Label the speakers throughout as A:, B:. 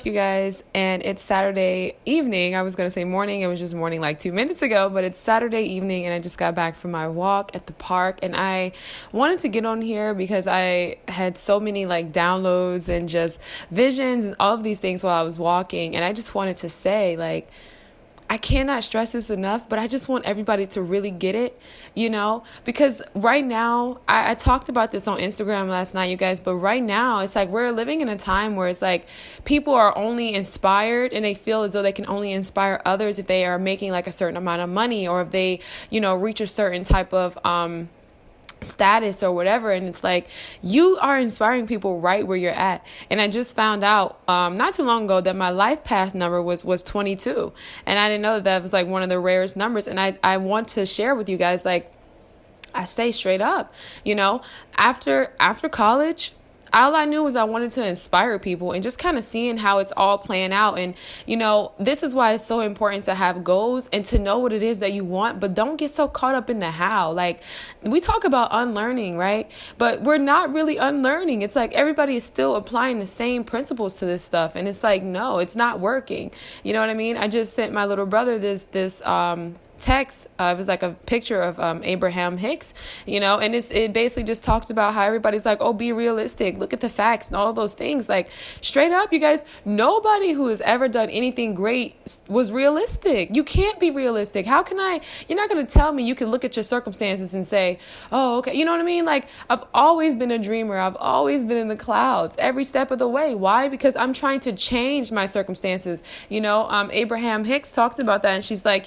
A: You guys, and it's Saturday evening. I was going to say morning. It was just morning like 2 minutes ago, but it's Saturday evening and I just got back from my walk at the park, and I wanted to get on here because I had so many like downloads and just visions and all of these things while I was walking. And I just wanted to say, like, I cannot stress this enough, but I just want everybody to really get it, because right now, I talked about this on Instagram last night, you guys, but right now it's like we're living in a time where it's like people are only inspired and they feel as though they can only inspire others if they are making like a certain amount of money, or if they, reach a certain type of, status or whatever. And it's like you are inspiring people right where you're at. And I just found out not too long ago that my life path number was 22, and I didn't know that was like one of the rarest numbers. And I want to share with you guys, like, I say straight up, after college, all I knew was I wanted to inspire people, and just kind of seeing how it's all playing out. And, this is why it's so important to have goals and to know what it is that you want, but don't get so caught up in the how. Like, we talk about unlearning, right? But we're not really unlearning. It's like everybody is still applying the same principles to this stuff. And it's like, no, it's not working. You know what I mean? I just sent my little brother this text. It was like a picture of Abraham Hicks, and it basically just talks about how everybody's like, oh, be realistic, look at the facts and all those things. Like, straight up, you guys, nobody who has ever done anything great was realistic. You can't be realistic. You're not going to tell me you can look at your circumstances and say, oh, okay, you know what I mean? Like, I've always been a dreamer. I've always been in the clouds every step of the way. Why? Because I'm trying to change my circumstances. Abraham Hicks talks about that, and she's like,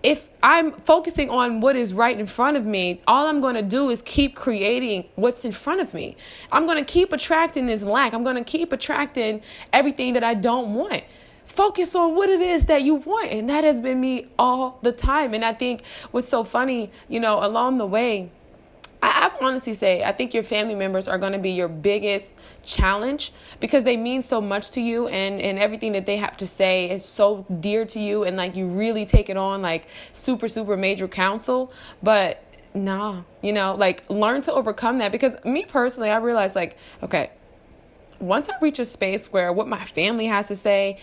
A: if I'm focusing on what is right in front of me, all I'm going to do is keep creating what's in front of me. I'm going to keep attracting this lack. I'm going to keep attracting everything that I don't want. Focus on what it is that you want. And that has been me all the time. And I think what's so funny, along the way, I honestly say, I think your family members are going to be your biggest challenge, because they mean so much to you, and everything that they have to say is so dear to you, and like you really take it on like super, super major counsel. But no, like, learn to overcome that. Because me personally, I realized, like, okay, once I reach a space where what my family has to say,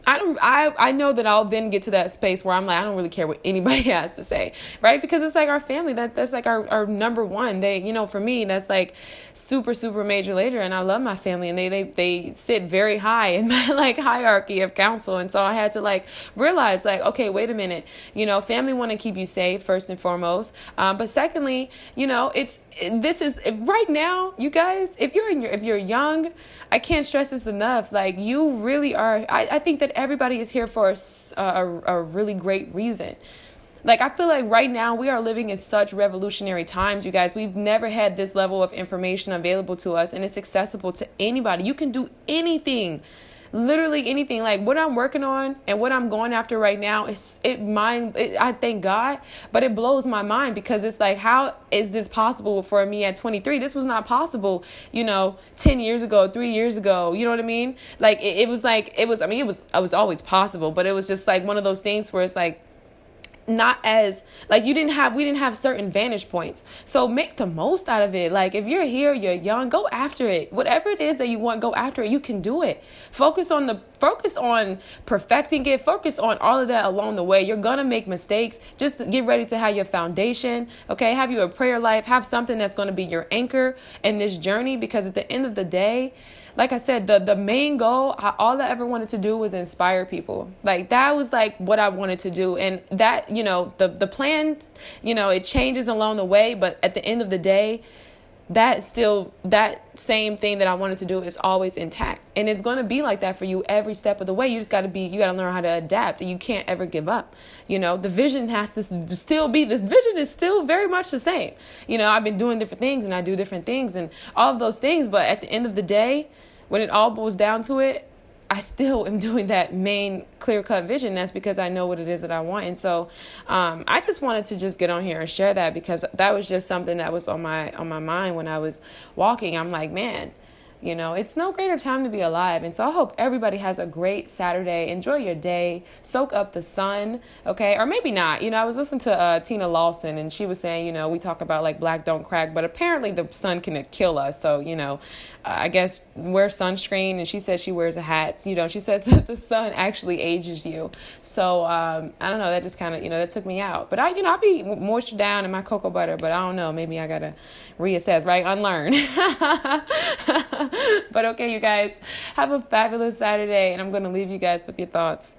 A: I know that I'll then get to that space where I'm like, I don't really care what anybody has to say, right? Because it's like our family, that's like our number one. They, for me, that's like super, super major later. And I love my family, and they sit very high in my like hierarchy of counsel. And so I had to like realize, like, okay, wait a minute, family want to keep you safe first and foremost. But secondly, this is right now, you guys, if you're young, I can't stress this enough. Like, you really are. I think that everybody is here for a really great reason. Like, I feel like right now we are living in such revolutionary times, you guys. We've never had this level of information available to us, and it's accessible to anybody. You can do anything. Literally anything. Like, what I'm working on and what I'm going after right now I thank God, but it blows my mind, because it's like, how is this possible for me at 23? This was not possible, 10 years ago, 3 years ago. You know what I mean? Like, it was always possible, but it was just like one of those things where it's like, not as like we didn't have certain vantage points. So make the most out of it. Like, if you're here, you're young, go after it. Whatever it is that you want, go after it. You can do it. Focus on perfecting it. Focus on all of that along the way. You're gonna make mistakes. Just get ready to have your foundation. Okay, have you a prayer life. Have something that's going to be your anchor in this journey, because at the end of the day, like I said, the main goal, all I ever wanted to do was inspire people. Like, that was like what I wanted to do. And that, the plan, it changes along the way. But at the end of the day, that same thing that I wanted to do is always intact. And it's going to be like that for you every step of the way. You just got to learn how to adapt. You can't ever give up. The vision has to still be, this vision is still very much the same. I've been doing different things, and I do different things and all of those things. But at the end of the day, when it all boils down to it, I still am doing that main clear-cut vision. That's because I know what it is that I want. And so I just wanted to just get on here and share that, because that was just something that was on my mind when I was walking. I'm like, man, It's no greater time to be alive. And so I hope everybody has a great Saturday. Enjoy your day. Soak up the sun, okay? Or maybe not. I was listening to Tina Lawson, and she was saying, we talk about like black don't crack, but apparently the sun can kill us. So, I guess wear sunscreen. And she said she wears a hat. She said that the sun actually ages you. So I don't know. That just kind of, that took me out. But I'll be moistured down in my cocoa butter. But I don't know. Maybe I gotta reassess, right? Unlearn. But okay, you guys, have a fabulous Saturday, and I'm going to leave you guys with your thoughts.